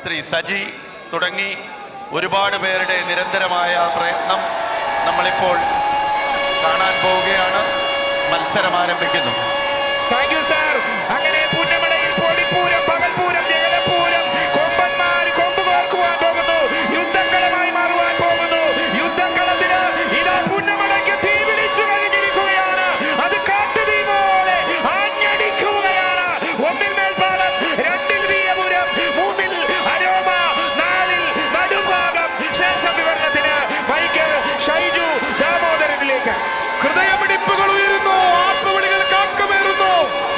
ശ്രീ സജി തുടങ്ങി ഒരുപാട് പേരുടെ നിരന്തരമായ പ്രയത്നം നമ്മളിപ്പോൾ കാണാൻ പോവുകയാണ്. മത്സരം ആരംഭിക്കുന്നു. Thank you sir. അങ്ങനെ പുന്നമടയിൽ പൊടിപ്പൂരം, പകൽപൂരം, ജഗലപൂരം, കൊമ്പന്മാർ കൊമ്പ് കോർക്കുവാൻ പോകുന്നു. യുദ്ധക്കളമായി മാറുവാൻ പോകുന്നു. യുദ്ധക്കളത്തിന് ഇതാ പുന്നമടയ്ക്ക് തീ പിടിച്ചു കഴിഞ്ഞിരിക്കുകയാണ്. അത് കാട്ടുതീ പോലെ ആഞ്ഞടിക്കുകയാണ്. ഒന്നിൽ മേൽപ്പാടം, രണ്ടിൽ വീയപുരം, മൂന്നിൽ അരോമ, നാലിൽ നടുഭാഗം. ശേഷം വിവരണത്തിന് മൈക്ക് ഷൈജു ദാമോദരനിലേക്ക്. ഹൃദയമിടിപ്പുകൾ ഉയരുന്നു, ആത്മവിളികൾ കാക്കമേറുന്നു.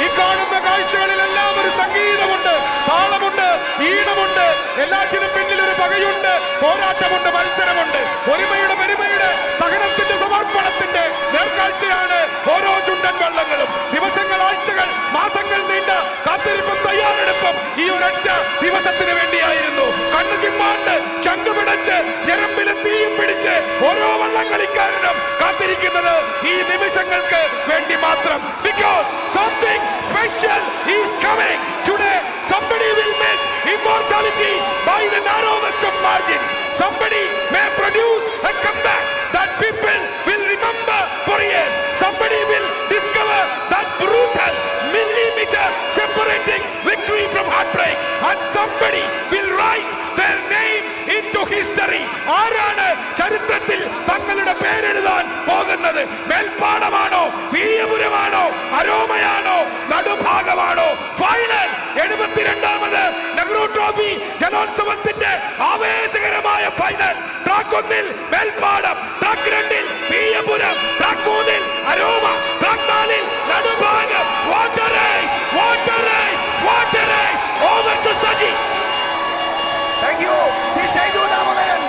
ഈ കാണുന്ന കാഴ്ചകളിലെല്ലാം ഒരു സംഗീതമുണ്ട്, താളമുണ്ട്, ഈണമുണ്ട്. എല്ലാറ്റിനും പിന്നിൽ ഒരു പകയുണ്ട്, പോരാട്ടമുണ്ട്, മത്സരമുണ്ട്. ഒരുമയുടെ പെരുമയുടെ സഹനത്തിന്റെ സമർപ്പണത്തിന്റെ നേർക്കാഴ്ചയാണ് ഓരോ ചുണ്ടൻ വള്ളങ്ങളും. ദിവസങ്ങൾ, ആഴ്ചകൾ, മാസങ്ങൾ നീണ്ട കാത്തിരിപ്പും തയ്യാറെടുപ്പും ഈ ഒരൊറ്റ ദിവസത്തിന് വേണ്ടിയായിരുന്നു. കണ്ണു ചിമ്മാണ്ട് ചങ്കുപിടച്ച് ഞരമ്പിലും തീയും പിടിച്ച് ഓരോ വള്ളംകളിക്കാരനും കാത്തിരിക്കുന്നത് ഈ നിമിഷങ്ങൾക്ക് വേണ്ടി മാത്രം. Because something special is coming today. Somebody will miss immortality by the narrowest of margins. Somebody may produce a comeback that people will remember for years. Somebody will discover that brutal millimeter separating victory from heartbreak, and somebody will write their name into history. ആരാണ് ചരിത്രത്തിൽ തങ്ങളുടെ പേരെഴുതാൻ പോകുന്നത്? മേൽപ്പാടമാണോ, വീയപുരമാണോ, അരോമയാണോ, നടുഭാഗമാണോ? Final 72ാമത് നെഹ്റു ട്രോഫി ജലോത്സവത്തിന്റെ ആവേശകരമായ ഫൈനൽ. ട്രാക്ക് 1-ൽ മേൽപ്പാടം, ട്രാക്ക് 2-ൽ വീയപുരം, ട്രാക്ക് 3-ൽ അരോമ, ട്രാക്ക് 4-ൽ Nadubhagam. Water race, water race, water race. Over to Saji. Thank you Shri Shaiju Damodaran.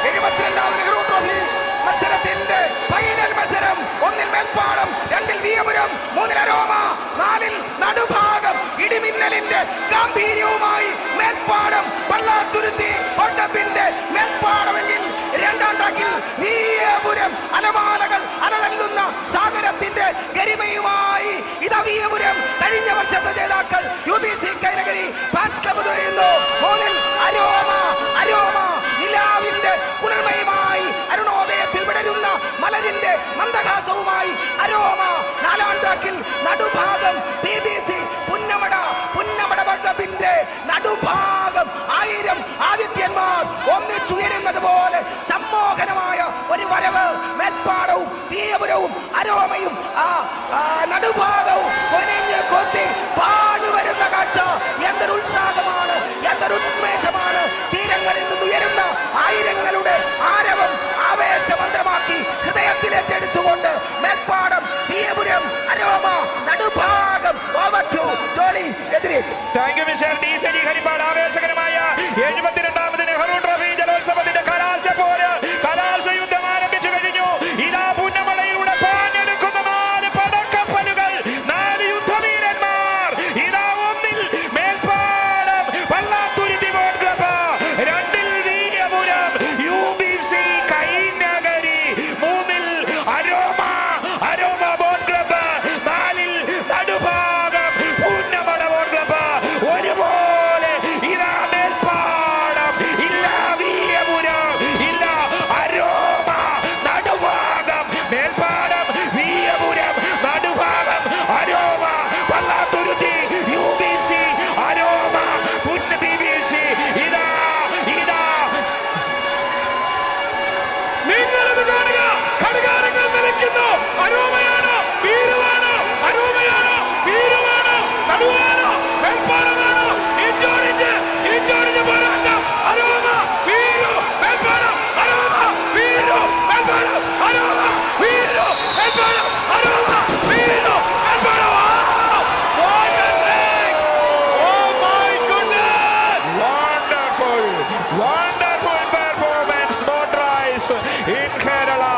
72ാമത് നെഹ്റു ട്രോഫി മത്സരത്തിന്റെ ഫൈനൽ മത്സരം. 1-ൽ മേൽപ്പാടം, 2-ൽ വീയപുരം, 3-ൽ അരോമ, 4-ൽ നടുഭാഗം. ഇടിമിന്നലിന്റെ ഗാംഭീര്യവുമായി മേൽപ്പാടം പള്ളാത്തുരുത്തി ഒട്ടപ്പിന്റെ മേൽപ്പാടമെങ്കിൽ 2ാം ട്രാക്കിൽ വീയപുരം അലമാലകൾ അലതല്ലുന്ന സാഗരത്തിന്റെ ഗരിമയുമായി ഇതാ വീയപുരം. കഴിഞ്ഞ വർഷത്തെ ജേതാക്കൾ UBC കൈനഗരി ഫാൻസ് ക്ലബ്ബ് തുഴയുന്നു. 3-ൽ അരോമ, അരോമ നിലാവിന്റെ കുളിർമയുമായി അരുണോദയത്തിൽ വിടരുന്ന മലരിന്റെ മന്ദഹാസവുമായി അരോമ. 4ാം ട്രാക്കിൽ നടുഭാഗം BBC പുന്നമട, പുന്നമട ക്ലബിന്റെ നടുഭാഗം. 1000 ആദിത്യന്മാർ ഒന്നിച്ചുയരുന്നത് പോലെ സമ്മോഹനമായ ഒരു വരവ്. മേൽപ്പാടവും വീയപുരവും അരോമയും നടുഭാഗവും കൊനിഞ്ഞ് കൊത്തി പാഞ്ഞു വരുന്ന കാഴ്ച. എന്തൊരു ഉത്സാഹമാണ്, എന്തൊരു ഉന്മേഷമാണ്. തീരങ്ങളിൽ നിന്നുയരുന്ന ആയിരങ്ങളുടെ ആരവം ആവേശമന്ത്രമാക്കി ഹൃദയത്തിലേറ്റെടുത്തുകൊണ്ട് മേൽപ്പാടം, വീയപുരം, അരോമ, നടുഭാഗം. ജോളി എതിരെ. Thank you mister D Saji Harippad. ആവേശകരമായ 72ാമത് നെഹ്റു ട്രോഫി ജലോത്സവത്തിന്റെ കലാശ യുദ്ധം ആരംഭിച്ചു കഴിഞ്ഞു. ഇതാ പുന്നമടയിലൂടെ പാഞ്ഞെടുക്കുന്ന 4 പടക്കപ്പലുകൾ, 4 യുദ്ധവീരന്മാർ. ഇതാ 1-ൽ മേൽപ്പാടം പള്ളാത്തുരുത്തി ബോട്ട് ക്ലബ്ബ്, 2-ൽ വീയപുരം UBC കൈനഗരി, 3-ൽ അരോമ, അരോമ ബോട്ട് ക്ലബ്ബ്, 4-ൽ നടുഭാഗം പുന്നമട ബോട്ട് ക്ലബ്ബ്. ഒരുപോലെ ഇതാ മേൽപ്പാടം ഇല്ല, വീയപുരം ഇല്ല, Aroma Nadubhagam. Melpadam, Veeyapuram, Nadubhagam, Aroma, Pallathuruthy UBC, Aroma, Punna BBC. ഇതാ ഇതാ നിങ്ങളത് കാണുക. ഘടികാരങ്ങൾ നിലയ്ക്കുന്നു. അരോമയാണോ, വീരമാണോ? അരോമയാണോ, വീരമാണോ? നടുവാണോ, മേൽപ്പാടമാണോ? ഇഞ്ചോടിഞ്ച്, ഇഞ്ചോടിഞ്ച് പോരാട്ടം. Aroma, Veeru, Melpadam, aroma, Veeru, Melpadam, aroma, Veeru, Melpadam, aroma, Veeru, Melpadam. What a race! Oh my goodness! wonderful performance, boat race in Kerala.